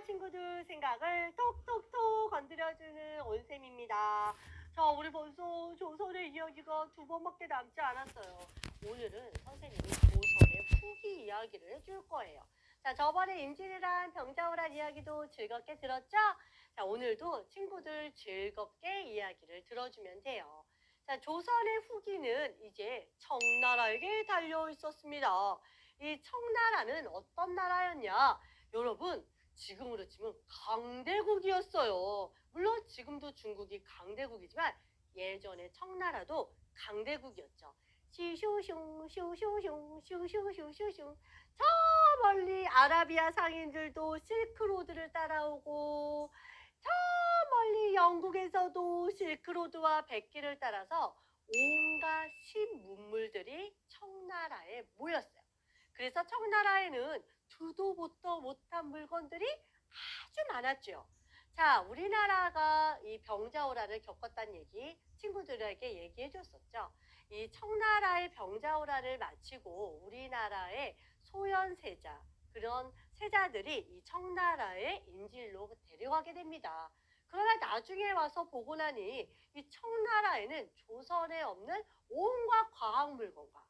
친구들 생각을 톡톡톡 건드려주는 온쌤입니다. 자, 우리 벌써 조선의 이야기가 두 번밖에 남지 않았어요. 오늘은 선생님이 조선의 후기 이야기를 해줄 거예요. 자, 저번에 임진왜란 병자호란 이야기도 즐겁게 들었죠? 자, 오늘도 친구들 즐겁게 이야기를 들어주면 돼요. 자, 조선의 후기는 이제 청나라에게 달려 있었습니다. 이 청나라는 어떤 나라였냐? 여러분, 지금으로 치면 강대국이었어요. 물론 지금도 중국이 강대국이지만 예전에 청나라도 강대국이었죠. 시슈슝 슈슈슝 슈슈슈슈슝. 저 멀리 아라비아 상인들도 실크로드를 따라오고, 저 멀리 영국에서도 실크로드와 백길을 따라서 온갖 신문물들이 청나라에 모였어요. 그래서 청나라에는 두도 보도 못한 물건들이 아주 많았죠. 자, 우리나라가 이 병자호란을 겪었다는 얘기 친구들에게 얘기해 줬었죠. 이 청나라의 병자호란을 마치고 우리나라의 소현세자, 그런 세자들이 이 청나라의 인질로 데려가게 됩니다. 그러나 나중에 와서 보고 나니 이 청나라에는 조선에 없는 온갖 과학 물건과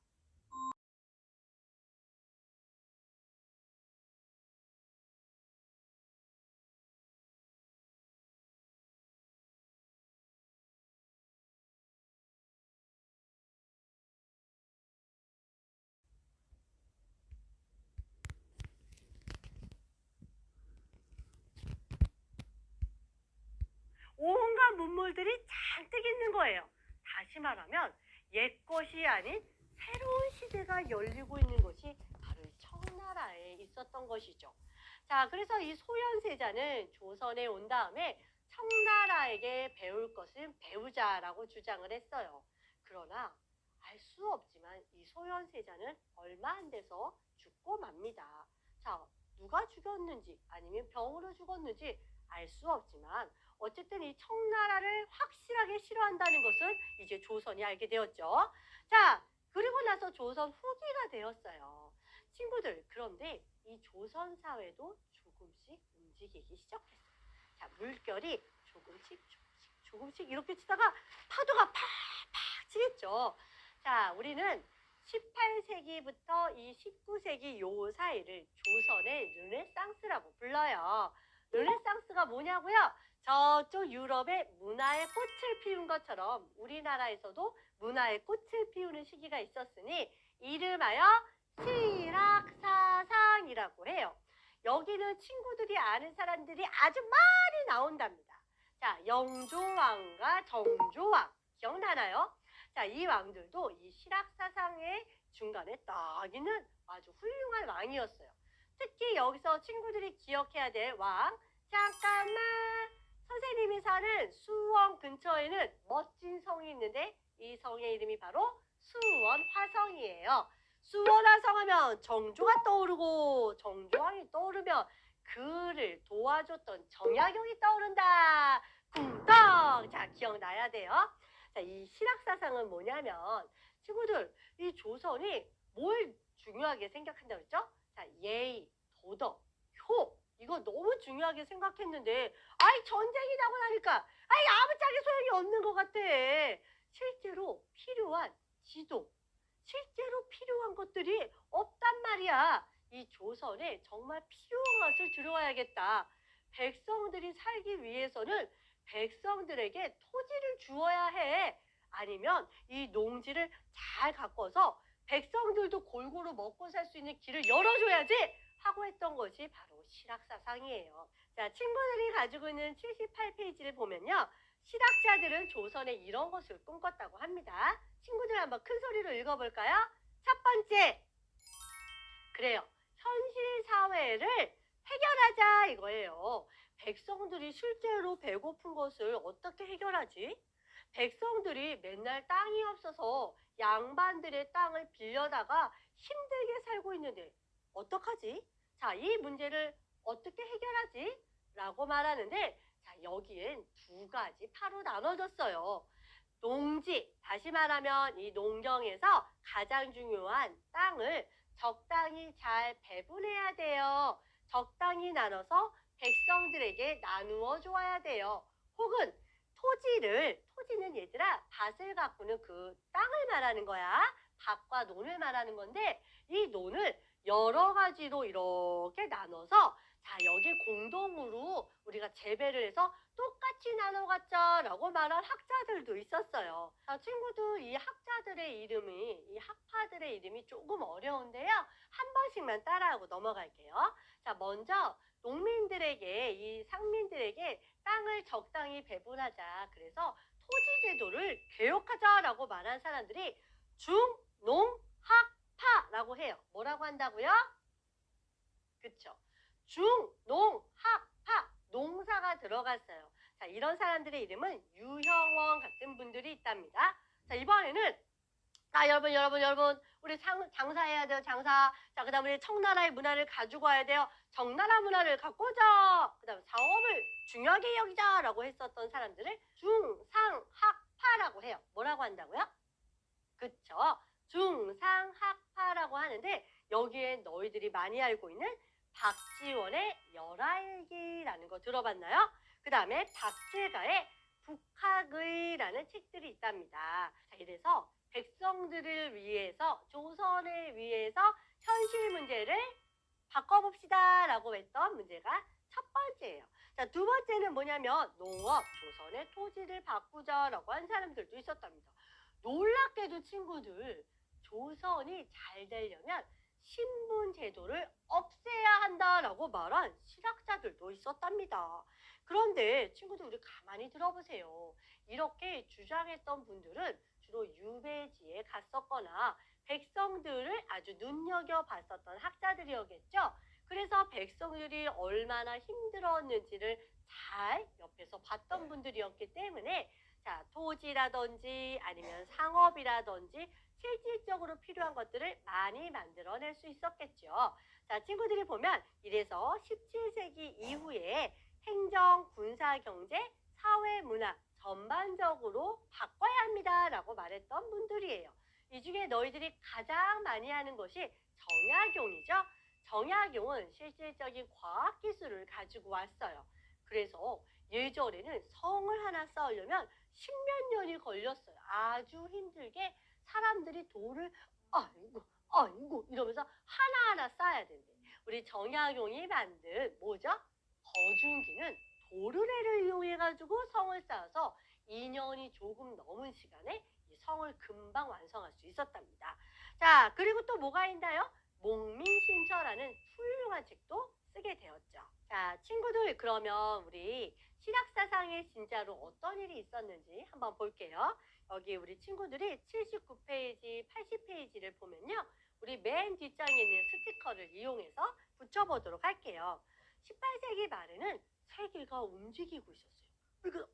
온갖 문물들이 잔뜩 있는 거예요. 다시 말하면 옛것이 아닌 새로운 시대가 열리고 있는 것이 바로 이 청나라에 있었던 것이죠. 자, 그래서 이 소현세자는 조선에 온 다음에 청나라에게 배울 것을 배우자라고 주장을 했어요. 그러나 알 수 없지만 이 소현세자는 얼마 안 돼서 죽고 맙니다. 자, 누가 죽였는지 아니면 병으로 죽었는지 알 수 없지만 어쨌든 이 청나라를 확실하게 싫어한다는 것을 이제 조선이 알게 되었죠. 자, 그리고 나서 조선 후기가 되었어요. 친구들, 그런데 이 조선 사회도 조금씩 움직이기 시작했어요. 자, 물결이 조금씩 이렇게 치다가 파도가 팍팍 치겠죠. 자, 우리는 18세기부터 이 19세기 요 사이를 조선의 르네상스라고 불러요. 르네상스가 뭐냐고요? 저쪽 유럽의 문화의 꽃을 피운 것처럼 우리나라에서도 문화의 꽃을 피우는 시기가 있었으니 이름하여 실학사상이라고 해요. 여기는 친구들이 아는 사람들이 아주 많이 나온답니다. 자, 영조왕과 정조왕 기억나나요? 자, 이 왕들도 이 실학사상의 중간에 딱 있는 아주 훌륭한 왕이었어요. 특히 여기서 친구들이 기억해야 될 왕, 잠깐만, 선생님이 사는 수원 근처에는 멋진 성이 있는데 이 성의 이름이 바로 수원화성이에요. 수원화성 하면 정조가 떠오르고 정조왕이 떠오르면 그를 도와줬던 정약용이 떠오른다. 쿵떡! 자, 기억나야 돼요. 자, 이 실학사상은 뭐냐면 친구들, 이 조선이 뭘 중요하게 생각한다고 했죠? 자, 예의, 도덕, 효, 이거 너무 중요하게 생각했는데 아이 전쟁이 나고 나니까 아이 아무짝에 소용이 없는 것 같아. 실제로 필요한 지도, 실제로 필요한 것들이 없단 말이야. 이 조선에 정말 필요한 것을 들어와야겠다. 백성들이 살기 위해서는 백성들에게 토지를 주어야 해. 아니면 이 농지를 잘 가꿔서 백성들도 골고루 먹고 살 수 있는 길을 열어줘야지 하고 했던 것이 바로 실학사상이에요. 자, 친구들이 가지고 있는 78페이지를 보면요. 실학자들은 조선에 이런 것을 꿈꿨다고 합니다. 친구들 한번 큰 소리로 읽어볼까요? 첫 번째, 그래요. 현실 사회를 해결하자 이거예요. 백성들이 실제로 배고픈 것을 어떻게 해결하지? 백성들이 맨날 땅이 없어서 양반들의 땅을 빌려다가 힘들게 살고 있는데 어떡하지? 자, 이 문제를 어떻게 해결하지? 라고 말하는데 자, 여기엔 두 가지 파로 나눠졌어요. 농지, 다시 말하면 이 농경에서 가장 중요한 땅을 적당히 잘 배분해야 돼요. 적당히 나눠서 백성들에게 나누어 주어야 돼요. 혹은 토지는 얘들아 밭을 가꾸는 그 땅을 말하는 거야. 밭과 논을 말하는 건데 이 논을 여러 가지로 이렇게 나눠서 자, 여기 공동으로 우리가 재배를 해서 똑같이 나눠 갖자라고 말한 학자들도 있었어요. 자, 친구들 이 학자들의 이름이 이 학파들의 이름이 조금 어려운데요. 한 번씩만 따라하고 넘어갈게요. 자, 먼저 농민들에게 이 상민들에게 땅을 적당히 배분하자. 그래서 토지 제도를 개혁하자라고 말한 사람들이 중농학파라고 해요. 뭐라고 한다고요? 그쵸? 중농학파 농사가 들어갔어요. 자, 이런 사람들의 이름은 유형원 같은 분들이 있답니다. 자, 이번에는 여러분 우리 장사해야 돼요. 장사. 자, 그 다음 우리 청나라의 문화를 가지고 와야 돼요. 정나라 문화를 갖고 오자. 그 다음 상업을 중요하게 여기자 라고 했었던 사람들을 중상학파라고 해요. 뭐라고 한다고요? 그쵸? 중상학파라고 하는데 여기에 너희들이 많이 알고 있는 박지원의 열하일기라는 거 들어봤나요? 그 다음에 박제가의 북학의라는 책들이 있답니다. 자, 이래서 백성들을 위해서 조선을 위해서 현실 문제를 바꿔봅시다 라고 했던 문제가 첫 번째예요. 자, 두 번째는 뭐냐면 농업, 조선의 토지를 바꾸자라고 한 사람들도 있었답니다. 놀랍게도 친구들 조선이 잘 되려면 신분 제도를 없애야 한다라고 말한 실학자들도 있었답니다. 그런데 친구들 우리 가만히 들어보세요. 이렇게 주장했던 분들은 주로 유배지에 갔었거나 백성들을 아주 눈여겨봤었던 학자들이었겠죠. 그래서 백성들이 얼마나 힘들었는지를 잘 옆에서 봤던 분들이었기 때문에 자, 토지라든지 아니면 상업이라든지 실질적으로 필요한 것들을 많이 만들어낼 수 있었겠죠. 자, 친구들이 보면 이래서 17세기 이후에 행정, 군사, 경제, 사회, 문화 전반적으로 바꿔야 합니다 라고 말했던 분들이에요. 이 중에 너희들이 가장 많이 하는 것이 정약용이죠. 정약용은 실질적인 과학기술을 가지고 왔어요. 그래서 예전에는 성을 하나 쌓으려면 10몇 년이 걸렸어요. 아주 힘들게 사람들이 돌을 아이고 이러면서 하나하나 쌓아야 된대. 우리 정약용이 만든 뭐죠? 거중기는 도르래를 이용해가지고 성을 쌓아서 2년이 조금 넘은 시간에 이 성을 금방 완성할 수 있었답니다. 자, 그리고 또 뭐가 있나요? 목민신처라는 훌륭한 책도 쓰게 되었죠. 자, 친구들 그러면 우리 실학사상에 진짜로 어떤 일이 있었는지 한번 볼게요. 여기 우리 친구들이 79페이지, 80페이지를 보면요. 우리 맨 뒷장에 있는 스티커를 이용해서 붙여보도록 할게요. 18세기 말에는 세계가 움직이고 있었어요. 삐그덕.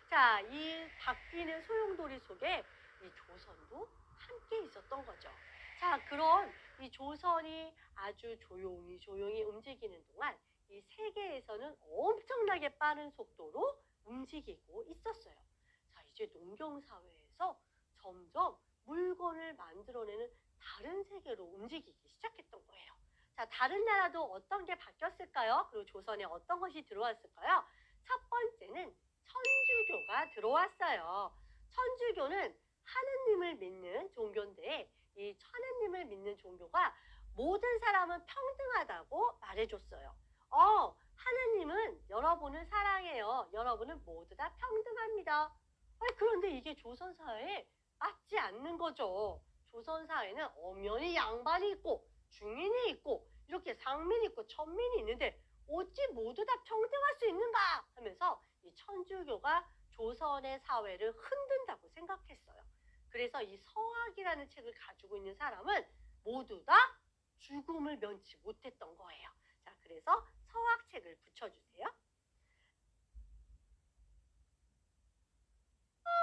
자, 이 바뀌는 소용돌이 속에 이 조선도 함께 있었던 거죠. 자, 그런 이 조선이 아주 조용히 움직이는 동안 이 세계에서는 엄청나게 빠른 속도로 움직이고 있었어요. 자, 이제 농경사회에서 점점 물건을 만들어내는 다른 세계로 움직이기 시작했던 거예요. 자, 다른 나라도 어떤 게 바뀌었을까요? 그리고 조선에 어떤 것이 들어왔을까요? 첫 번째는 천주교가 들어왔어요. 천주교는 하느님을 믿는 종교인데 이 하느님을 믿는 종교가 모든 사람은 평등하다고 말해줬어요. 하느님은 여러분을 사랑해요. 여러분은 모두 다 평등합니다. 그런데 이게 조선사회에 맞지 않는 거죠. 조선사회는 엄연히 양반이 있고 중인이 있고 이렇게 상민이 있고 천민이 있는데 어찌 모두 다 평등할 수 있는가 하면서 이 천주교가 조선의 사회를 흔든다고 생각했어요. 그래서 이 서학이라는 책을 가지고 있는 사람은 모두 다 죽음을 면치 못했던 거예요. 자, 그래서 서학책을 붙여주세요.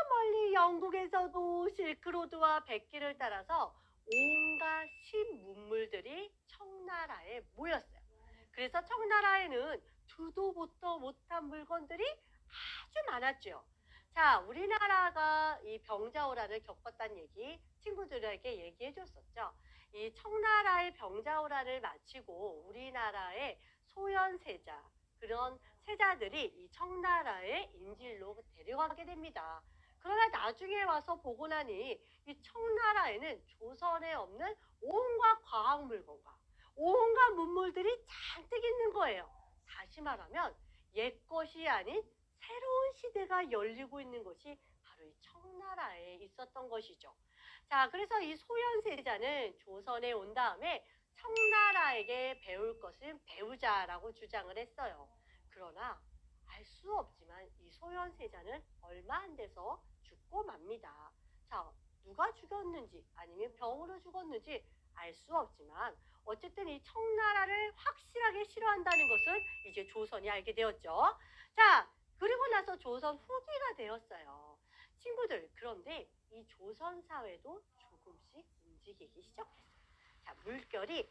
멀리 영국에서도 실크로드와 백길을 따라서 온갖 신문물들이 청나라에 모였어요. 그래서 청나라에는 두도 보도 못한 물건들이 아주 많았죠. 자, 우리나라가 이 병자호란을 겪었다는 얘기 친구들에게 얘기해 줬었죠. 이 청나라의 병자호란을 마치고 우리나라의 소현세자, 그런 세자들이 이 청나라의 인질로 데려가게 됩니다. 그러나 나중에 와서 보고 나니 이 청나라에는 조선에 없는 온갖 과학 물건과 온갖 문물들이 잔뜩 있는 거예요. 다시 말하면 옛것이 아닌 새로운 시대가 열리고 있는 것이 바로 이 청나라에 있었던 것이죠. 자, 그래서 이 소현세자는 조선에 온 다음에 청나라에게 배울 것은 배우자라고 주장을 했어요. 그러나 알 수 없지만 이 소현세자는 얼마 안 돼서 죽고 맙니다. 자, 누가 죽였는지 아니면 병으로 죽었는지 알 수 없지만 어쨌든 이 청나라를 확실하게 싫어한다는 것은 이제 조선이 알게 되었죠. 자, 그리고 나서 조선 후기가 되었어요. 친구들, 그런데 이 조선 사회도 조금씩 움직이기 시작했어요. 자, 물결이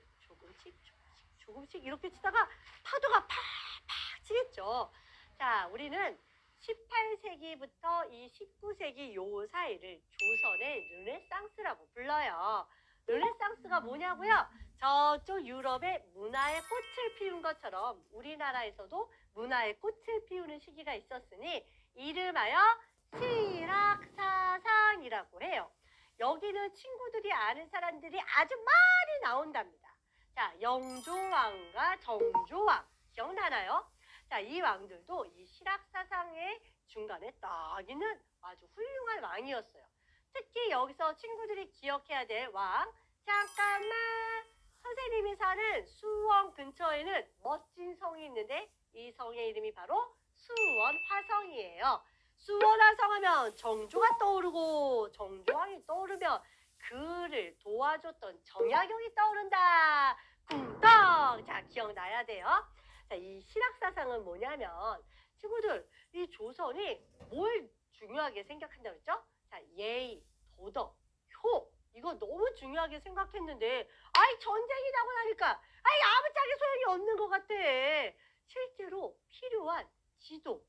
조금씩 이렇게 치다가 파도가 팍팍 치겠죠. 자, 우리는 18세기부터 이 19세기 요 사이를 조선의 르네상스라고 불러요. 르네상스가 뭐냐고요? 저쪽 유럽의 문화의 꽃을 피운 것처럼 우리나라에서도 문화의 꽃을 피우는 시기가 있었으니 이름하여 실학사상이라고 해요. 여기는 친구들이 아는 사람들이 아주 많이 나온답니다. 자, 영조왕과 정조왕 기억나나요? 자, 이 왕들도 이 실학사상의 중간에 딱 있는 아주 훌륭한 왕이었어요. 특히 여기서 친구들이 기억해야 될 왕, 잠깐만, 선생님이 사는 수원 근처에는 멋진 성이 있는데 이 성의 이름이 바로 수원화성이에요. 수원화성 하면 정조가 떠오르고 정조왕이 떠오르면 그를 도와줬던 정약용이 떠오른다. 쿵떡! 자, 기억나야 돼요. 자, 이 실학사상은 뭐냐면 친구들, 이 조선이 뭘 중요하게 생각한다고 했죠? 자, 예의, 도덕, 효, 이거 너무 중요하게 생각했는데 아이 전쟁이 나고 나니까 아이 아무짝에 소용이 없는 것 같아. 실제로 필요한 지도,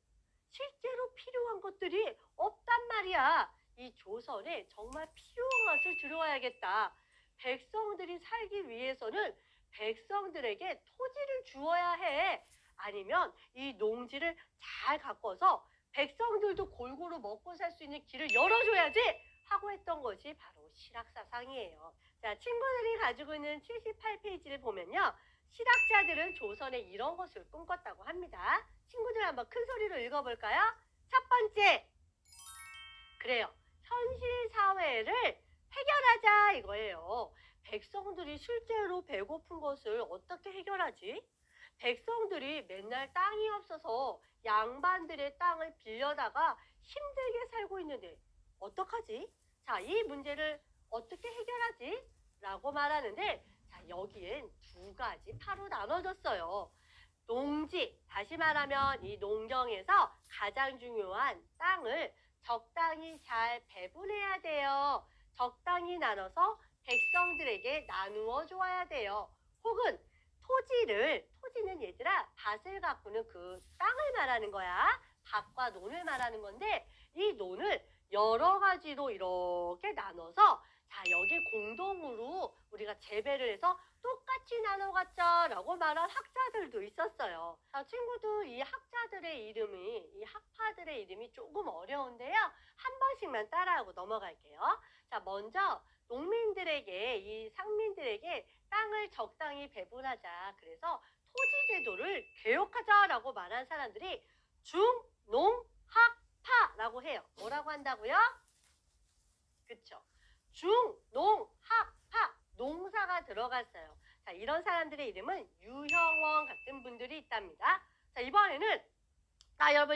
실제로 필요한 것들이 없단 말이야. 이 조선에 정말 필요한 것을 들어와야겠다. 백성들이 살기 위해서는 백성들에게 토지를 주어야 해. 아니면 이 농지를 잘 가꿔서 백성들도 골고루 먹고 살 수 있는 길을 열어줘야지 하고 했던 것이 바로 실학사상이에요. 자, 친구들이 가지고 있는 78페이지를 보면요. 실학자들은 조선에 이런 것을 꿈꿨다고 합니다. 친구들 한번 큰 소리로 읽어볼까요? 첫 번째, 그래요. 현실 사회를 해결하자 이거예요. 백성들이 실제로 배고픈 것을 어떻게 해결하지? 백성들이 맨날 땅이 없어서 양반들의 땅을 빌려다가 힘들게 살고 있는데 어떡하지? 자, 이 문제를 어떻게 해결하지? 라고 말하는데 자, 여기엔 두 가지 파로 나눠졌어요. 농지, 다시 말하면 이 농경에서 가장 중요한 땅을 적당히 잘 배분해야 돼요. 적당히 나눠서 백성들에게 나누어 줘야 돼요. 혹은 토지는 얘들아 밭을 가꾸는 그 땅을 말하는 거야. 밭과 논을 말하는 건데 이 논을 여러 가지로 이렇게 나눠서 자, 여기 공동으로 우리가 재배를 해서 똑같이 나눠갔자라고 말한 학자들도 있었어요. 자, 친구들, 이 학자들의 이름이, 이 학파들의 이름이 조금 어려운데요. 한 번씩만 따라하고 넘어갈게요. 자, 먼저 농민들에게, 이 상민들에게 땅을 적당히 배분하자. 그래서 토지제도를 개혁하자라고 말한 사람들이 중농학파라고 해요. 뭐라고 한다고요? 그쵸? 중농학파, 농사가 들어갔어요. 자, 이런 사람들의 이름은 유형원 같은 분들이 있답니다. 자, 이번에는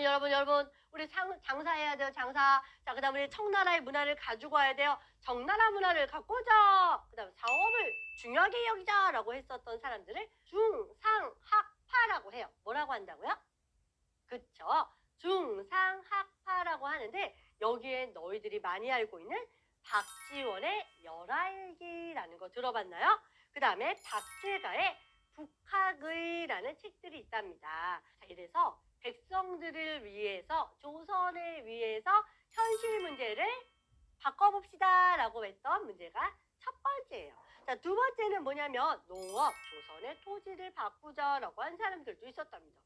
여러분, 우리 장사해야 돼요, 장사. 자, 그 다음 우리 청나라의 문화를 가지고 와야 돼요. 청나라 문화를 갖고 오자. 그 다음 상업을 중요하게 여기자라고 했었던 사람들을 중상학파라고 해요. 뭐라고 한다고요? 그쵸? 중상학파라고 하는데 여기에 너희들이 많이 알고 있는 박지원의 열하일기라는 거 들어봤나요? 그 다음에 박제가의 북학의라는 책들이 있답니다. 자, 이래서 백성들을 위해서, 조선을 위해서 현실 문제를 바꿔봅시다 라고 했던 문제가 첫 번째예요. 자, 두 번째는 뭐냐면 농업, 조선의 토지를 바꾸자라고 한 사람들도 있었답니다.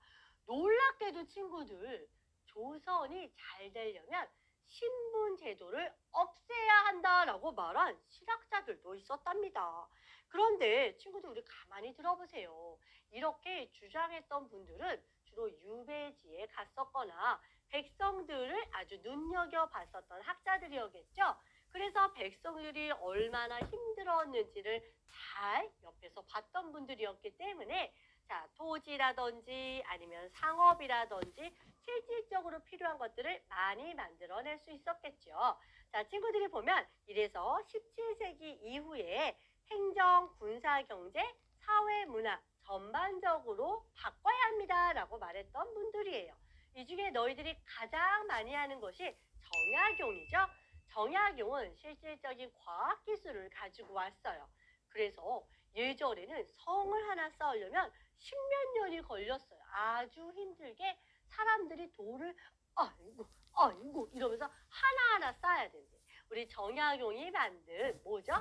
놀랍게도 친구들, 조선이 잘 되려면 신분 제도를 없애야 한다라고 말한 실학자들도 있었답니다. 그런데 친구들 우리 가만히 들어보세요. 이렇게 주장했던 분들은 주로 유배지에 갔었거나 백성들을 아주 눈여겨봤었던 학자들이었겠죠. 그래서 백성들이 얼마나 힘들었는지를 잘 옆에서 봤던 분들이었기 때문에 자, 토지라든지 아니면 상업이라든지 실질적으로 필요한 것들을 많이 만들어낼 수 있었겠죠. 자, 친구들이 보면 이래서 17세기 이후에 행정, 군사, 경제, 사회, 문화 전반적으로 바꿔야 합니다라고 말했던 분들이에요. 이 중에 너희들이 가장 많이 하는 것이 정약용이죠. 정약용은 실질적인 과학기술을 가지고 왔어요. 그래서 예전에는 성을 하나 쌓으려면 10몇 년이 걸렸어요. 아주 힘들게 사람들이 돌을 아이고 이러면서 하나하나 쌓아야 된대. 우리 정약용이 만든 뭐죠?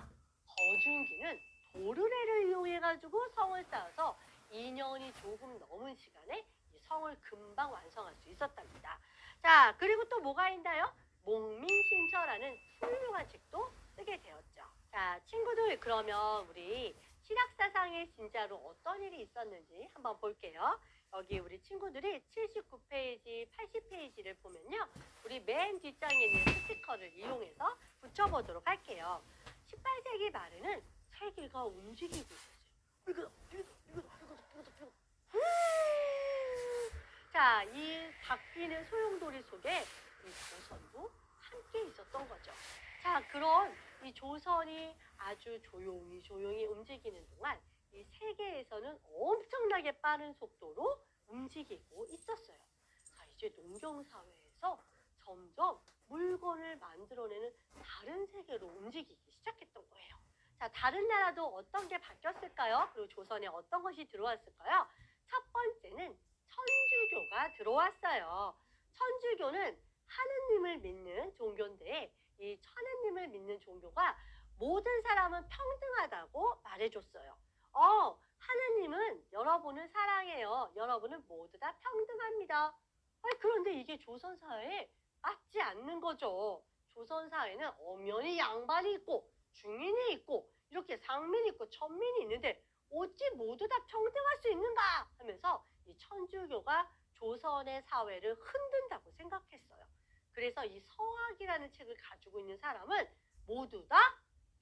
거중기는 도르래를 이용해가지고 성을 쌓아서 2년이 조금 넘은 시간에 이 성을 금방 완성할 수 있었답니다. 자, 그리고 또 뭐가 있나요? 목민신처라는 훌륭한 책도 쓰게 되었죠. 자, 친구들 그러면 우리 실학사상에 진짜로 어떤 일이 있었는지 한번 볼게요. 여기 우리 친구들이 79페이지, 80페이지를 보면요. 우리 맨 뒷장에 있는 스티커를 이용해서 붙여보도록 할게요. 18세기 말에는 세계가 움직이고 있었어요. 이거. 자, 이 바뀌는 소용돌이 속에 이 조선도 함께 있었던 거죠. 자, 그런 이 조선이 아주 조용히 움직이는 동안 이 세계에서는 엄청나게 빠른 속도로 움직이고 있었어요. 자, 이제 농경사회에서 점점 물건을 만들어내는 다른 세계로 움직이기 시작했던 거예요. 자, 다른 나라도 어떤 게 바뀌었을까요? 그리고 조선에 어떤 것이 들어왔을까요? 첫 번째는 천주교가 들어왔어요. 천주교는 하느님을 믿는 종교인데 이 하느님을 믿는 종교가 모든 사람은 평등하다고 말해줬어요. 하느님은 여러분을 사랑해요. 여러분은 모두 다 평등합니다. 그런데 이게 조선사회에 맞지 않는 거죠. 조선사회는 엄연히 양반이 있고 중인이 있고 이렇게 상민이 있고 천민이 있는데 어찌 모두 다 평등할 수 있는가 하면서 이 천주교가 조선의 사회를 흔든다고 생각했어요. 그래서 이 서학이라는 책을 가지고 있는 사람은 모두 다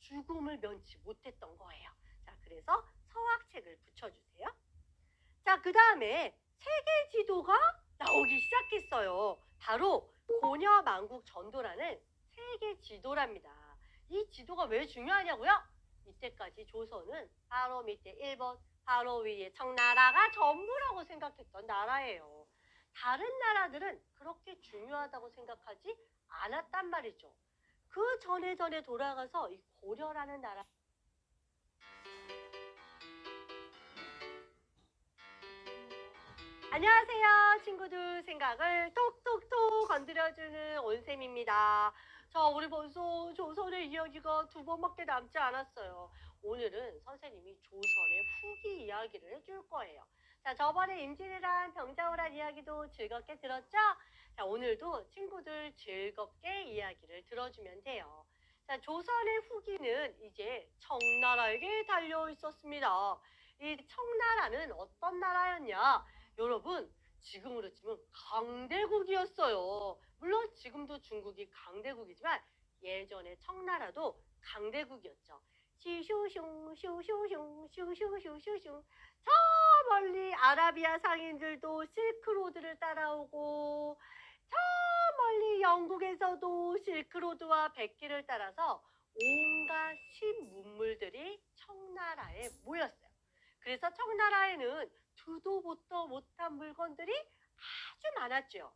죽음을 면치 못했던 거예요. 자, 그래서 서학책을 붙여주세요. 자, 그 다음에 세계 지도가 나오기 시작했어요. 바로 고려만국 전도라는 세계 지도랍니다. 이 지도가 왜 중요하냐고요? 이때까지 조선은 바로 밑에 일본, 바로 위에 청나라가 전부라고 생각했던 나라예요. 다른 나라들은 그렇게 중요하다고 생각하지 않았단 말이죠. 그 전에 돌아가서 이 고려라는 나라 안녕하세요 친구들, 생각을 톡톡톡 건드려주는 온쌤입니다. 자, 우리 벌써 조선의 이야기가 2번밖에 남지 않았어요. 오늘은 선생님이 조선의 후기 이야기를 해줄 거예요. 자, 저번에 임진왜란 병자호란 이야기도 즐겁게 들었죠? 자, 오늘도 친구들 즐겁게 이야기를 들어주면 돼요. 자, 조선의 후기는 이제 청나라에게 달려 있었습니다. 이 청나라는 어떤 나라였냐? 여러분, 지금으로 치면 강대국이었어요. 물론 지금도 중국이 강대국이지만 예전에 청나라도 강대국이었죠. 슈슈슝 슈슈슝 슈슈슈슈슝. 저 멀리 아라비아 상인들도 실크로드를 따라오고 저 멀리 영국에서도 실크로드와 백길을 따라서 온갖 신문물들이 청나라에 모였어요. 그래서 청나라에는 두도 보도 못한 물건들이 아주 많았죠.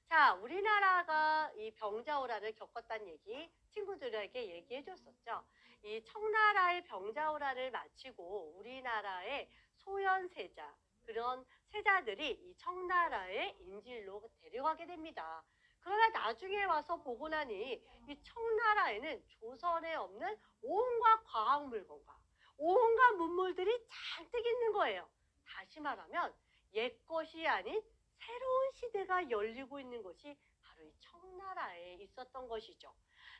자, 우리나라가 이 병자호란을 겪었다는 얘기 친구들에게 얘기해 줬었죠. 이 청나라의 병자호란을 마치고 우리나라의 소현세자, 그런 세자들이 이 청나라의 인질로 데려가게 됩니다. 그러나 나중에 와서 보고 나니 이 청나라에는 조선에 없는 온갖 과학 물건과 온갖 문물들이 잔뜩 있는 거예요. 다시 말하면 옛것이 아닌 새로운 시대가 열리고 있는 것이 바로 이 청나라에 있었던 것이죠.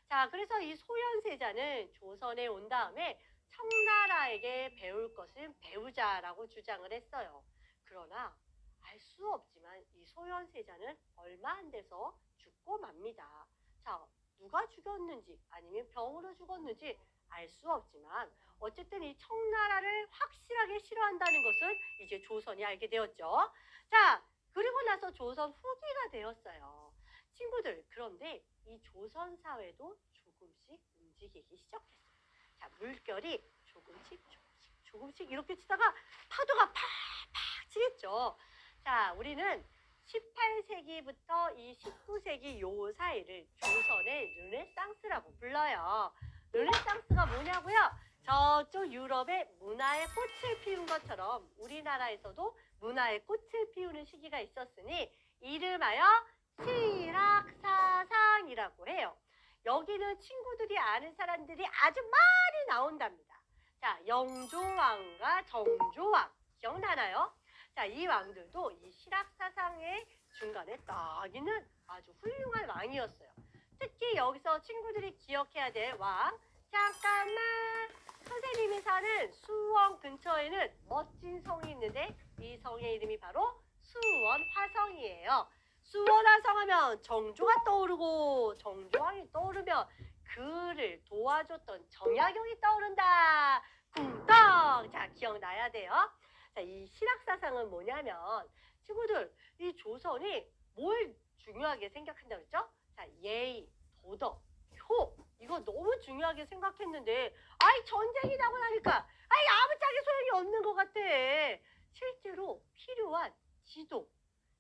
자, 그래서 이 소현세자는 조선에 온 다음에 청나라에게 배울 것을 배우자라고 주장을 했어요. 그러나 알 수 없지만 이 소현세자는 얼마 안 돼서 죽고 맙니다. 자, 누가 죽였는지 아니면 병으로 죽었는지 알 수 없지만 어쨌든 이 청나라를 확실하게 싫어한다는 것은 이제 조선이 알게 되었죠. 자, 그리고 나서 조선 후기가 되었어요. 친구들, 그런데 이 조선 사회도 조금씩 움직이기 시작했어요. 자, 물결이 조금씩 이렇게 치다가 파도가 팍팍 치겠죠. 자, 우리는 18세기부터 이 19세기 요 사이를 조선의 르네상스라고 불러요. 르네상스가 뭐냐고요? 저쪽 유럽의 문화의 꽃을 피운 것처럼 우리나라에서도 문화의 꽃을 피우는 시기가 있었으니 이름하여 실학사상이라고 해요. 여기는 친구들이 아는 사람들이 아주 많이 나온답니다. 자, 영조왕과 정조왕 기억나나요? 자, 이 왕들도 이 실학사상의 중간에 딱 있는 아주 훌륭한 왕이었어요. 특히 여기서 친구들이 기억해야 될 왕, 잠깐만, 선생님이 사는 수원 근처에는 멋진 성이 있는데 이 성의 이름이 바로 수원화성이에요. 수원화성 하면 정조가 떠오르고 정조왕이 떠오르면 그를 도와줬던 정약용이 떠오른다. 쿵떡! 자, 기억나야 돼요. 자, 이 실학사상은 뭐냐면 친구들, 이 조선이 뭘 중요하게 생각한다고 했죠? 자, 예의, 도덕, 효, 이거 너무 중요하게 생각했는데 아이 전쟁이 나고 나니까 아이 아무짝에 소용이 없는 것 같아. 실제로 필요한 지도,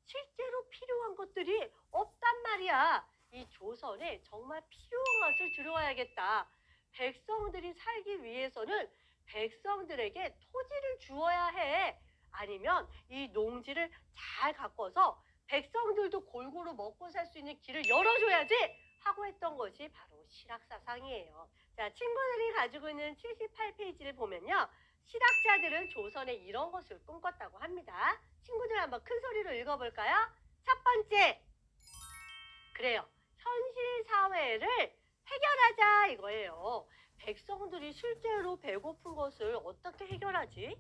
실제로 필요한 것들이 없단 말이야. 이 조선에 정말 필요한 것을 들어와야겠다. 백성들이 살기 위해서는 백성들에게 토지를 주어야 해. 아니면 이 농지를 잘 가꿔서 백성들도 골고루 먹고 살 수 있는 길을 열어줘야지 하고 했던 것이 바로 실학사상이에요. 자, 친구들이 가지고 있는 78페이지를 보면요. 실학자들은 조선에 이런 것을 꿈꿨다고 합니다. 친구들 한번 큰 소리로 읽어볼까요? 첫 번째, 그래요. 현실 사회를 해결하자 이거예요. 백성들이 실제로 배고픈 것을 어떻게 해결하지?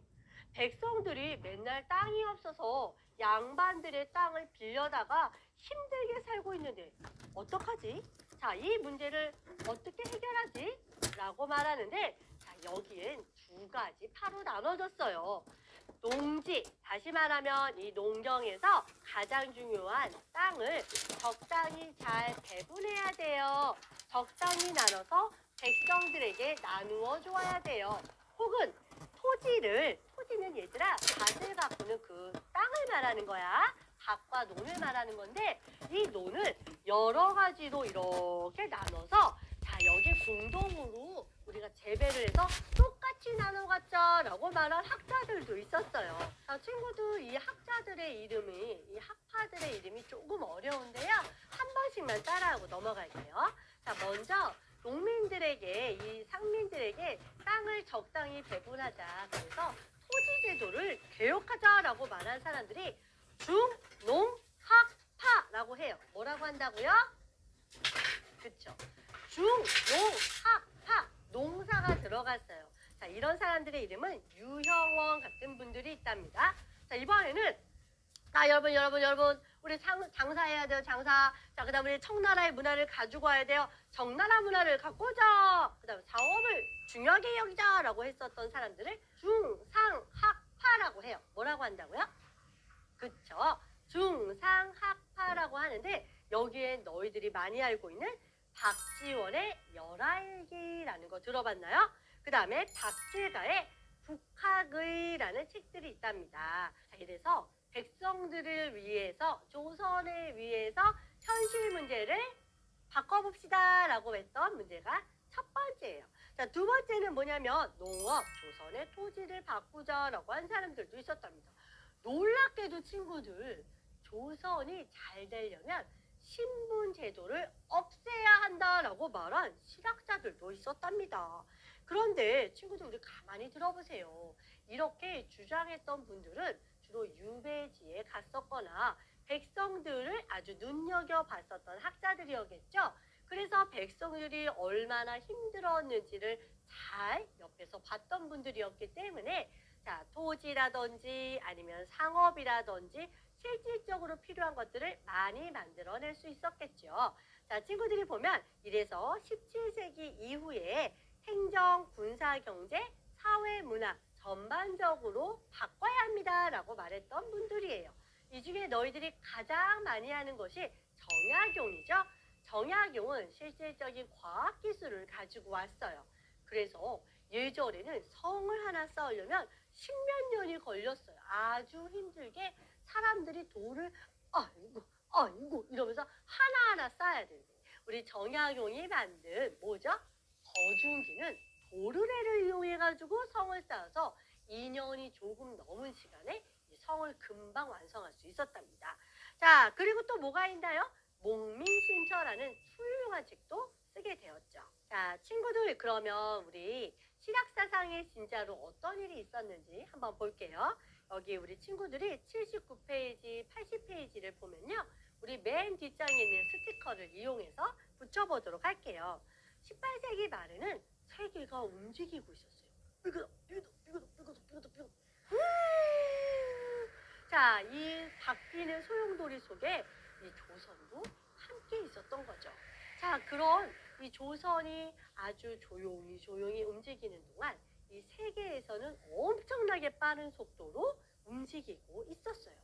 백성들이 맨날 땅이 없어서 양반들의 땅을 빌려다가 힘들게 살고 있는데 어떡하지? 자, 이 문제를 어떻게 해결하지? 라고 말하는데 자, 여기엔 두 가지 파로 나눠졌어요. 농지, 다시 말하면 이 농경에서 가장 중요한 땅을 적당히 잘 배분해야 돼요. 적당히 나눠서 백성들에게 나누어 줘야 돼요. 혹은 토지는 얘들아 밭을 가꾸는 그 땅을 말하는 거야. 밭과 논을 말하는 건데 이 논을 여러 가지로 이렇게 나눠서 자, 여기 공동으로 우리가 재배를 해서 똑같이 나눠 갖자라고 말한 학자들도 있었어요. 자, 친구들 이 학자들의 이름이 이 학파들의 이름이 조금 어려운데요. 한 번씩만 따라하고 넘어갈게요. 자, 먼저 농민들에게 이 상민들에게 땅을 적당히 배분하자. 그래서 토지제도를 개혁하자라고 말한 사람들이 중농학파라고 해요. 뭐라고 한다고요? 그쵸? 중농학파, 농사가 들어갔어요. 자, 이런 사람들의 이름은 유형원 같은 분들이 있답니다. 자, 이번에는 여러분 우리 장사해야 돼요. 장사. 자, 그 다음에 우리 청나라의 문화를 가지고 와야 돼요. 정나라 문화를 갖고 오자. 그 다음에 사업을 중요하게 여기자 라고 했었던 사람들을 중상학파라고 해요. 뭐라고 한다고요? 그쵸? 중상학파라고 하는데 여기에 너희들이 많이 알고 있는 박지원의 열알기라는 거 들어봤나요? 그 다음에 박질가의 북학의라는 책들이 있답니다. 자, 이래서 백성들을 위해서 조선을 위해서 현실 문제를 바꿔봅시다 라고 했던 문제가 첫 번째예요. 자, 두 번째는 뭐냐면 농업, 조선의 토지를 바꾸자 라고 한 사람들도 있었답니다. 놀랍게도 친구들 조선이 잘 되려면 신분 제도를 없애야 한다라고 말한 실학자들도 있었답니다. 그런데 친구들 우리 가만히 들어보세요. 이렇게 주장했던 분들은 주로 유배지에 갔었거나 백성들을 아주 눈여겨봤었던 학자들이었겠죠. 그래서 백성들이 얼마나 힘들었는지를 잘 옆에서 봤던 분들이었기 때문에 자, 토지라든지 아니면 상업이라든지 실질적으로 필요한 것들을 많이 만들어낼 수 있었겠죠. 자, 친구들이 보면 이래서 17세기 이후에 행정, 군사, 경제, 사회, 문화 전반적으로 바꿔야 합니다라고 말했던 분들이에요. 이 중에 너희들이 가장 많이 하는 것이 정약용이죠. 정약용은 실질적인 과학기술을 가지고 왔어요. 그래서 예전에는 성을 하나 쌓으려면 십몇 년이 걸렸어요. 아주 힘들게 사람들이 돌을 아이고 이러면서 하나하나 쌓아야 되는데 우리 정약용이 만든 뭐죠? 거중기는 도르래를 이용해가지고 성을 쌓아서 2년이 조금 넘은 시간에 이 성을 금방 완성할 수 있었답니다. 자, 그리고 또 뭐가 있나요? 목민신처라는 훌륭한 책도 쓰게 되었죠. 자, 친구들 그러면 우리 실학사상에 진짜로 어떤 일이 있었는지 한번 볼게요. 여기 우리 친구들이 79페이지, 80페이지를 보면요. 우리 맨 뒷장에 있는 스티커를 이용해서 붙여보도록 할게요. 18세기 말에는 세계가 움직이고 있었어요. 자, 이 바뀌는 소용돌이 속에 이 조선도 함께 있었던 거죠. 자, 그런 이 조선이 아주 조용히 움직이는 동안 이 세계에서는 엄청나게 빠른 속도로 움직이고 있었어요.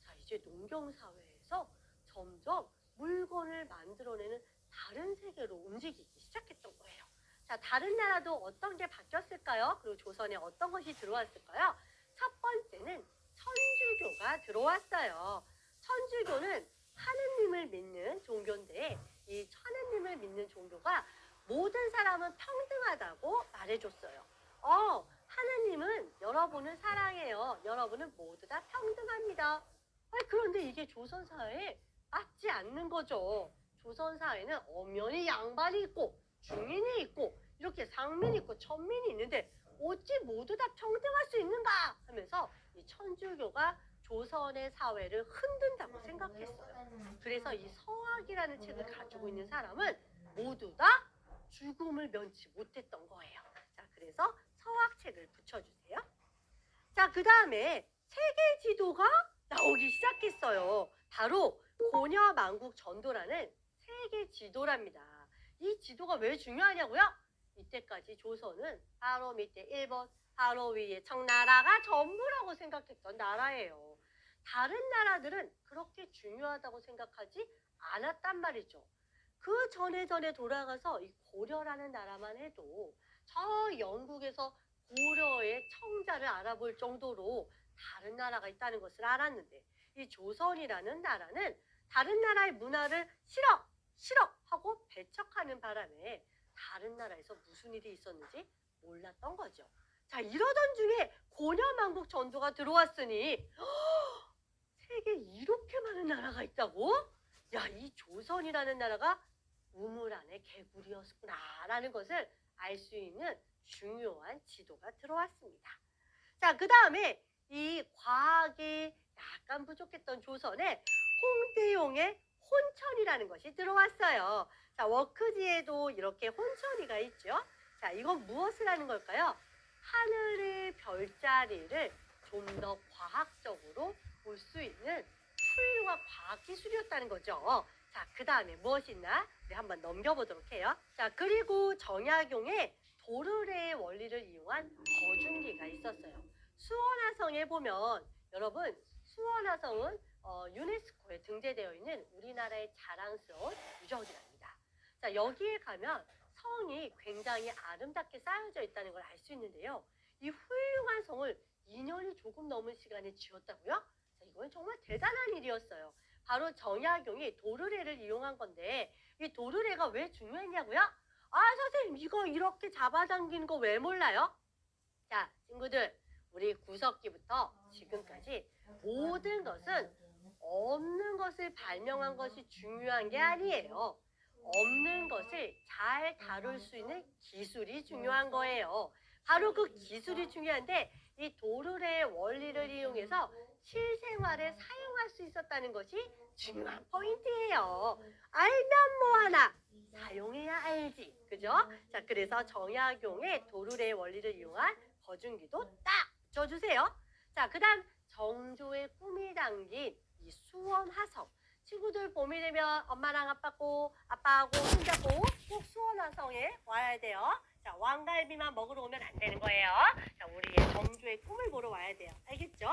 자, 이제 농경사회에서 점점 물건을 만들어내는 다른 세계로 움직이기 시작했던 거예요. 자, 다른 나라도 어떤 게 바뀌었을까요? 그리고 조선에 어떤 것이 들어왔을까요? 첫 번째는 천주교가 들어왔어요. 천주교는 하느님을 믿는 종교인데 이 하느님을 믿는 종교가 모든 사람은 평등하다고 말해줬어요. 하느님은 여러분을 사랑해요. 여러분은 모두 다 평등합니다. 그런데 이게 조선사회에 맞지 않는 거죠. 조선사회는 엄연히 양반이 있고 중인이 있고 이렇게 상민이 있고 천민이 있는데 어찌 모두 다 평등할 수 있는가 하면서 이 천주교가 조선의 사회를 흔든다고 생각했어요. 그래서 이 서학이라는 책을 가지고 있는 사람은 모두 다 죽음을 면치 못했던 거예요. 자, 그래서 서학책을 붙여주세요. 자, 그 다음에 세계 지도가 나오기 시작했어요. 바로 고려만국 전도라는 세계 지도랍니다. 이 지도가 왜 중요하냐고요? 이때까지 조선은 바로 밑에 일본, 바로 위에 청나라가 전부라고 생각했던 나라예요. 다른 나라들은 그렇게 중요하다고 생각하지 않았단 말이죠. 그 전에 돌아가서 이 고려라는 나라만 해도 저 영국에서 고려의 청자를 알아볼 정도로 다른 나라가 있다는 것을 알았는데 이 조선이라는 나라는 다른 나라의 문화를 싫어 하고 배척하는 바람에 다른 나라에서 무슨 일이 있었는지 몰랐던 거죠. 자, 이러던 중에 고려만국 전도가 들어왔으니 세계에 이렇게 많은 나라가 있다고? 야, 이 조선이라는 나라가 우물 안에 개구리였구나라는 것을 알 수 있는 중요한 지도가 들어왔습니다. 자, 그 다음에 이 과학이 약간 부족했던 조선에 홍대용의 혼천이라는 것이 들어왔어요. 자, 워크지에도 이렇게 혼천이가 있죠. 자, 이건 무엇을 하는 걸까요? 하늘의 별자리를 좀 더 과학적으로 볼 수 있는 훌륭한 과학기술이었다는 거죠. 자, 그 다음에 무엇이 있나? 우리 한번 넘겨보도록 해요. 자, 그리고 정약용의 도르래의 원리를 이용한 거중기가 있었어요. 수원화성에 보면 여러분 수원화성은 유네스코에 등재되어 있는 우리나라의 자랑스러운 유적이랍니다. 자, 여기에 가면 성이 굉장히 아름답게 쌓여져 있다는 걸 알 수 있는데요. 이 훌륭한 성을 2년이 조금 넘은 시간에 지었다고요? 자, 이건 정말 대단한 일이었어요. 바로 정약용이 도르래를 이용한 건데 이 도르래가 왜 중요했냐고요? 선생님 이거 이렇게 잡아당기는 거 왜 몰라요? 자, 친구들 우리 구석기부터 지금까지 모든 것은 없는 것을 발명한 것이 중요한 게 아니에요. 없는 것을 잘 다룰 수 있는 기술이 중요한 거예요. 바로 그 기술이 중요한데 이 도르래의 원리를 이용해서 실생활에 사용할 수 있었다는 것이 중요한 포인트예요. 알면 뭐하나 사용해야 알지. 그죠? 자, 그래서 정약용의 도르래의 원리를 이용한 거중기도 딱 줘주세요. 자, 그 다음 정조의 꿈이 담긴 이 수원화성. 친구들 봄이 되면 엄마랑 아빠하고 손잡고 꼭 수원화성에 와야 돼요. 자, 왕갈비만 먹으러 오면 안 되는 거예요. 자, 우리의 정조의 꿈을 보러 와야 돼요. 알겠죠?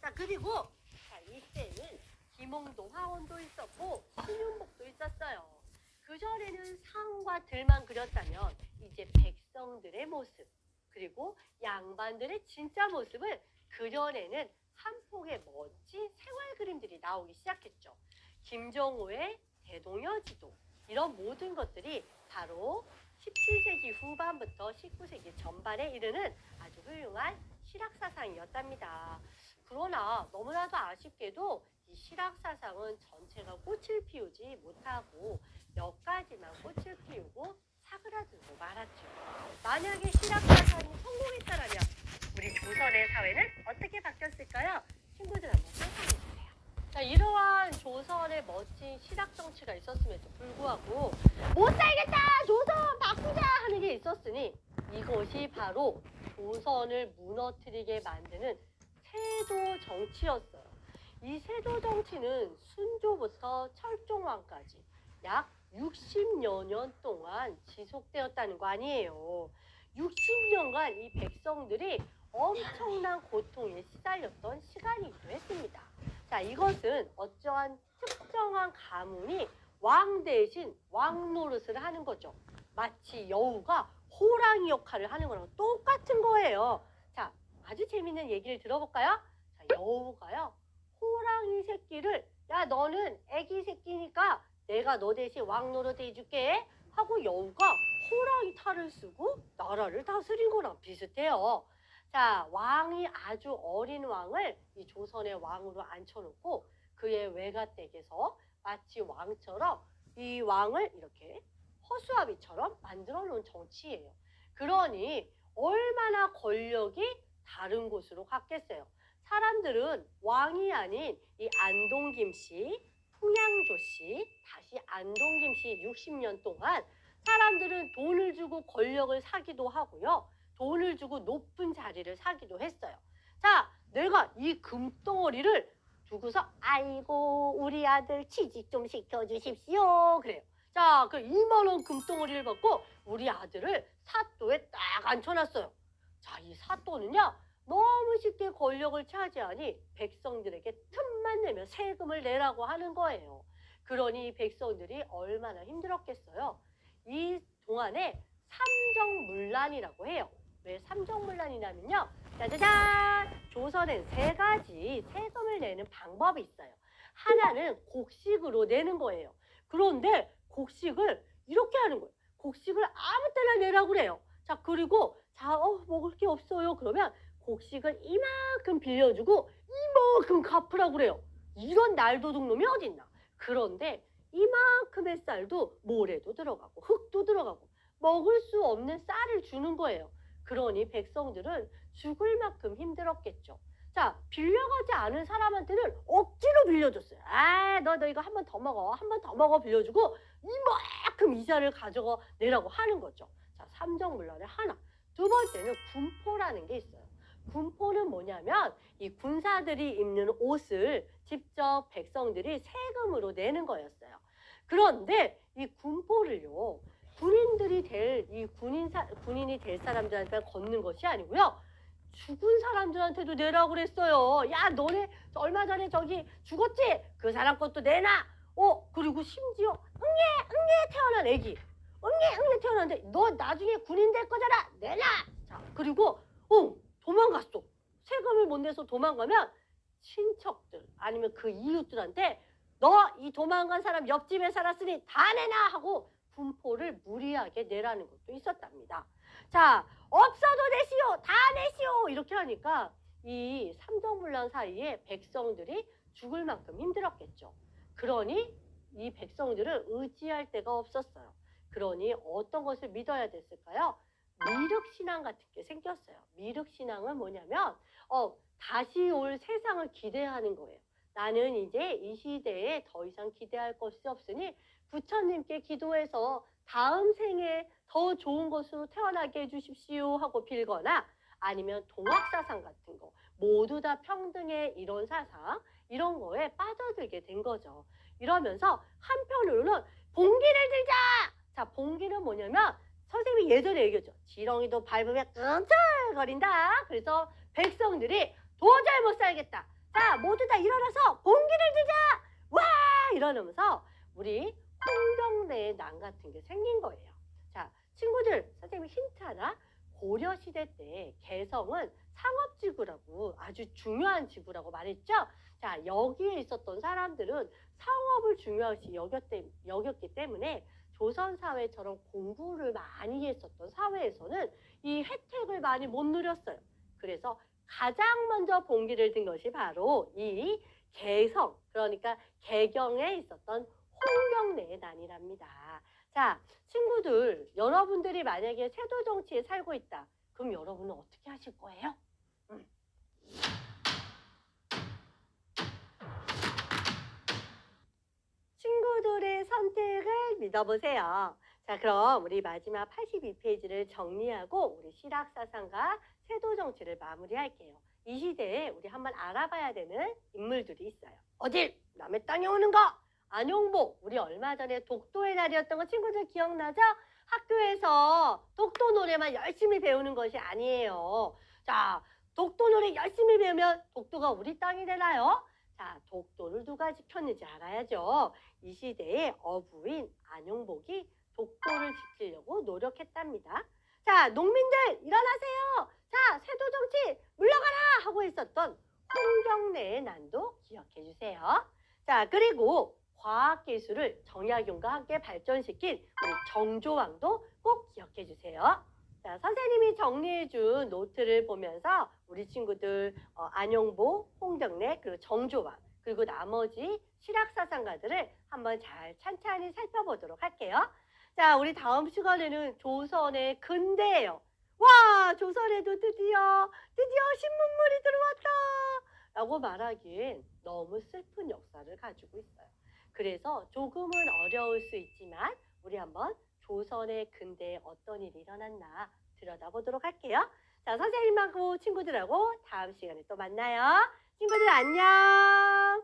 자, 그리고 자, 이때는 김홍도 화원도 있었고 신윤복도 있었어요. 그전에는 상과 들만 그렸다면 이제 백성들의 모습 그리고 양반들의 진짜 모습을 그려내는 한 폭의 멋진 생활 그림들이 나오기 시작했죠. 김정호의 대동여지도 이런 모든 것들이 바로 17세기 후반부터 19세기 전반에 이르는 아주 훌륭한 실학사상이었답니다. 그러나 너무나도 아쉽게도 이 실학사상은 전체가 꽃을 피우지 못하고 몇 가지만 꽃을 피우고 사그라들고 말았죠. 만약에 실학사상이 성공했다면 우리 조선의 사회는 어떻게 바뀌었을까요? 친구들 한번 상상해주세요. 자, 이러한 조선의 멋진 실학 정치가 있었음에도 불구하고 못 살겠다! 조선 바꾸자! 하는 게 있었으니 이것이 바로 조선을 무너뜨리게 만드는 세도 정치였어요. 이 세도 정치는 순조부터 철종왕까지 약 60여 년 동안 지속되었다는 거 아니에요. 60년간 이 백성들이 엄청난 고통에 시달렸던 시간이기도 했습니다. 자, 이것은 어떠한 특정한 가문이 왕 대신 왕 노릇을 하는 거죠. 마치 여우가 호랑이 역할을 하는 거랑 똑같은 거예요. 자, 아주 재밌는 얘기를 들어볼까요? 자, 여우가요, 호랑이 새끼를 야, 너는 애기 새끼니까 내가 너 대신 왕 노릇 해줄게 하고 여우가 호랑이 탈을 쓰고 나라를 다스린 거랑 비슷해요. 자, 왕이 아주 어린 왕을 이 조선의 왕으로 앉혀놓고 그의 외가댁에서 마치 왕처럼 이 왕을 이렇게 허수아비처럼 만들어 놓은 정치예요. 그러니 얼마나 권력이 다른 곳으로 갔겠어요. 사람들은 왕이 아닌 이 안동김 씨, 풍양조 씨, 다시 안동김 씨 60년 동안 사람들은 돈을 주고 권력을 사기도 하고요. 돈을 주고 높은 자리를 사기도 했어요. 자, 내가 이 금덩어리를 두고서 아이고 우리 아들 취직 좀 시켜주십시오. 그래요. 자, 그 2만 원 금덩어리를 받고 우리 아들을 사또에 딱 앉혀놨어요. 자, 이 사또는요. 너무 쉽게 권력을 차지하니 백성들에게 틈만 내면 세금을 내라고 하는 거예요. 그러니 백성들이 얼마나 힘들었겠어요. 이 동안에 삼정문란이라고 해요. 왜 삼정문란이냐면요. 짜자잔! 조선엔 3가지 세금을 내는 방법이 있어요. 하나는 곡식으로 내는 거예요. 그런데 곡식을 이렇게 하는 거예요. 곡식을 아무 때나 내라고 그래요. 자, 그리고 자, 먹을 게 없어요. 그러면 곡식을 이만큼 빌려주고 이만큼 갚으라고 그래요. 이런 날도둑놈이 어딨나. 그런데 이만큼의 쌀도 모래도 들어가고 흙도 들어가고 먹을 수 없는 쌀을 주는 거예요. 그러니 백성들은 죽을 만큼 힘들었겠죠. 자, 빌려가지 않은 사람한테는 억지로 빌려줬어요. 아, 너 이거 한 번 더 먹어. 한 번 더 먹어 빌려주고 이만큼 이자를 가져가 내라고 하는 거죠. 자, 삼정문란의 하나. 두 번째는 군포라는 게 있어요. 군포는 뭐냐면 이 군사들이 입는 옷을 직접 백성들이 세금으로 내는 거였어요. 그런데 이 군포를요, 군인이 될 사람들한테 걷는 것이 아니고요. 죽은 사람들한테도 내라고 그랬어요. 야, 너네 얼마 전에 저기 죽었지? 그 사람 것도 내놔. 그리고 심지어 응애 태어난 애기. 응애 태어났는데 너 나중에 군인 될 거잖아. 내놔. 자, 그리고 도망갔어. 세금을 못 내서 도망가면 친척들 아니면 그 이웃들한테 너 이 도망간 사람 옆집에 살았으니 다 내놔 하고 군포를 무리하게 내라는 것도 있었답니다. 자, 없어도 내시오, 다 내시오 이렇게 하니까 이 삼정문란 사이에 백성들이 죽을 만큼 힘들었겠죠. 그러니 이 백성들을 의지할 데가 없었어요. 그러니 어떤 것을 믿어야 됐을까요? 미륵신앙 같은 게 생겼어요. 미륵신앙은 뭐냐면 다시 올 세상을 기대하는 거예요. 나는 이제 이 시대에 더 이상 기대할 것이 없으니 부처님께 기도해서 다음 생에 더 좋은 것으로 태어나게 해주십시오 하고 빌거나 아니면 동학사상 같은 거 모두 다 평등의 이런 사상 이런 거에 빠져들게 된 거죠. 이러면서 한편으로는 봉기를 들자! 자, 봉기는 뭐냐면 선생님이 예전에 얘기했죠. 지렁이도 밟으면 끈적거린다. 그래서 백성들이 도저히 못 살겠다. 자, 모두 다 일어나서 봉기를 들자! 와! 이러면서 우리 홍경래의 난 같은 게 생긴 거예요. 자, 친구들, 선생님이 힌트 하나. 고려시대 때 개성은 상업지구라고 아주 중요한 지구라고 말했죠. 자, 여기에 있었던 사람들은 상업을 중요시 여겼기 때문에 조선사회처럼 공부를 많이 했었던 사회에서는 이 혜택을 많이 못 누렸어요. 그래서 가장 먼저 봉기를 든 것이 바로 이 개성, 그러니까 개경에 있었던 홍경래의 난이랍니다. 자, 친구들, 여러분들이 만약에 세도 정치에 살고 있다. 그럼 여러분은 어떻게 하실 거예요? 친구들의 선택을 믿어보세요. 자, 그럼 우리 마지막 82페이지를 정리하고 우리 실학사상과 세도 정치를 마무리할게요. 이 시대에 우리 한번 알아봐야 되는 인물들이 있어요. 어딜? 남의 땅에 오는 거! 안용복, 우리 얼마 전에 독도의 날이었던 거 친구들 기억나죠? 학교에서 독도 노래만 열심히 배우는 것이 아니에요. 자, 독도 노래 열심히 배우면 독도가 우리 땅이 되나요? 자, 독도를 누가 지켰는지 알아야죠. 이 시대의 어부인 안용복이 독도를 지키려고 노력했답니다. 자, 농민들 일어나세요. 자, 세도 정치 물러가라 하고 있었던 홍경래의 난도 기억해 주세요. 자, 그리고 과학기술을 정약용과 함께 발전시킨 우리 정조왕도 꼭 기억해 주세요. 자, 선생님이 정리해준 노트를 보면서 우리 친구들 안용복, 홍경래, 그리고 정조왕, 그리고 나머지 실학사상가들을 한번 잘 찬찬히 살펴보도록 할게요. 자, 우리 다음 시간에는 조선의 근대예요. 와, 조선에도 드디어 신문물이 들어왔다! 라고 말하기엔 너무 슬픈 역사를 가지고 있어요. 그래서 조금은 어려울 수 있지만 우리 한번 조선의 근대에 어떤 일이 일어났나 들여다보도록 할게요. 자, 선생님하고 친구들하고 다음 시간에 또 만나요. 친구들 안녕!